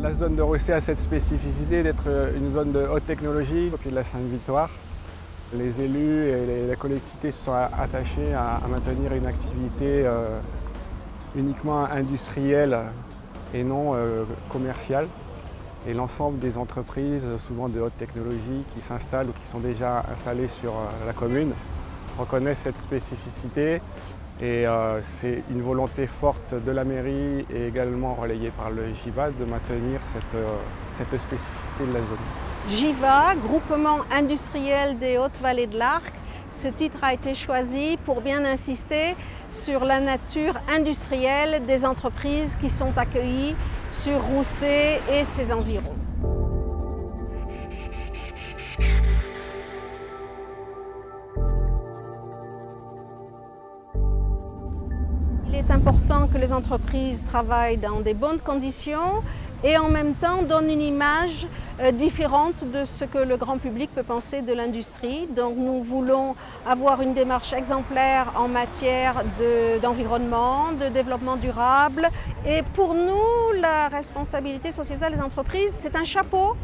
La zone de Rousset a cette spécificité d'être une zone de haute technologie au pied de la Sainte-Victoire. Les élus et la collectivité se sont attachés à maintenir une activité uniquement industrielle et non commerciale. Et l'ensemble des entreprises, souvent de haute technologie, qui s'installent ou qui sont déjà installées sur la commune, reconnaissent cette spécificité. Et c'est une volonté forte de la mairie et également relayée par le GIVA de maintenir cette spécificité de la zone. GIVA, groupement industriel des Hautes-Vallées de l'Arc, ce titre a été choisi pour bien insister sur la nature industrielle des entreprises qui sont accueillies sur Rousset et ses environs. Il est important que les entreprises travaillent dans des bonnes conditions et en même temps donnent une image différente de ce que le grand public peut penser de l'industrie. Donc nous voulons avoir une démarche exemplaire en matière d'environnement, de développement durable. Et pour nous, la responsabilité sociétale des entreprises, c'est un chapeau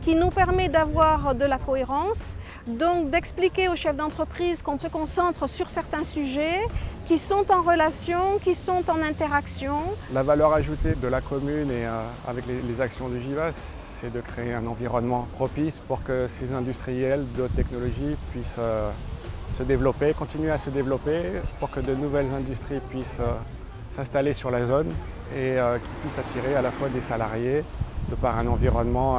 qui nous permet d'avoir de la cohérence, donc d'expliquer aux chefs d'entreprise qu'on se concentre sur certains sujets qui sont en relation, qui sont en interaction. La valeur ajoutée de la commune et avec les actions du GIVA, c'est de créer un environnement propice pour que ces industriels de haute technologie puissent se développer, continuer à se développer, pour que de nouvelles industries puissent s'installer sur la zone et qui puissent attirer à la fois des salariés de par un environnement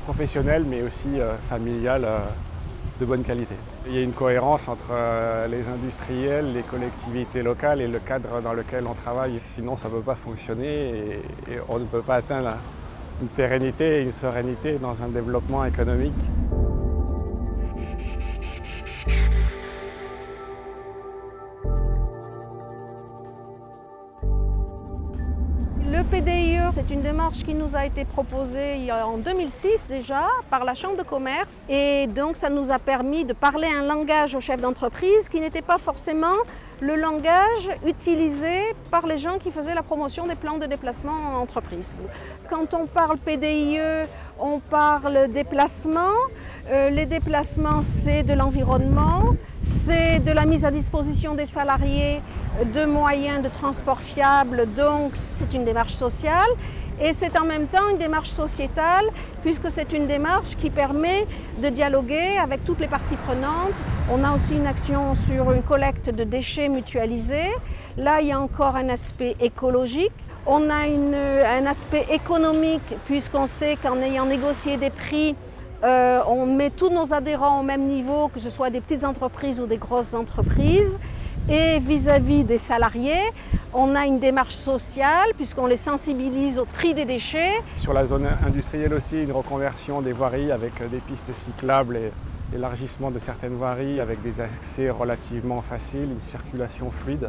professionnel mais aussi familial de bonne qualité. Il y a une cohérence entre les industriels, les collectivités locales et le cadre dans lequel on travaille. Sinon, ça ne peut pas fonctionner et on ne peut pas atteindre une pérennité et une sérénité dans un développement économique. Le PDIE, c'est une démarche qui nous a été proposée en 2006 déjà par la Chambre de commerce et donc ça nous a permis de parler un langage aux chefs d'entreprise qui n'était pas forcément le langage utilisé par les gens qui faisaient la promotion des plans de déplacement en entreprise. Quand on parle PDIE, on parle déplacement. Les déplacements, c'est de l'environnement, c'est de la mise à disposition des salariés de moyens de transport fiables, donc c'est une démarche sociale. Et c'est en même temps une démarche sociétale, puisque c'est une démarche qui permet de dialoguer avec toutes les parties prenantes. On a aussi une action sur une collecte de déchets mutualisés. Là, il y a encore un aspect écologique. On a un aspect économique, puisqu'on sait qu'en ayant négocié des prix, on met tous nos adhérents au même niveau, que ce soit des petites entreprises ou des grosses entreprises. Et vis-à-vis des salariés, on a une démarche sociale puisqu'on les sensibilise au tri des déchets. Sur la zone industrielle aussi, une reconversion des voiries avec des pistes cyclables et l'élargissement de certaines voiries avec des accès relativement faciles, une circulation fluide.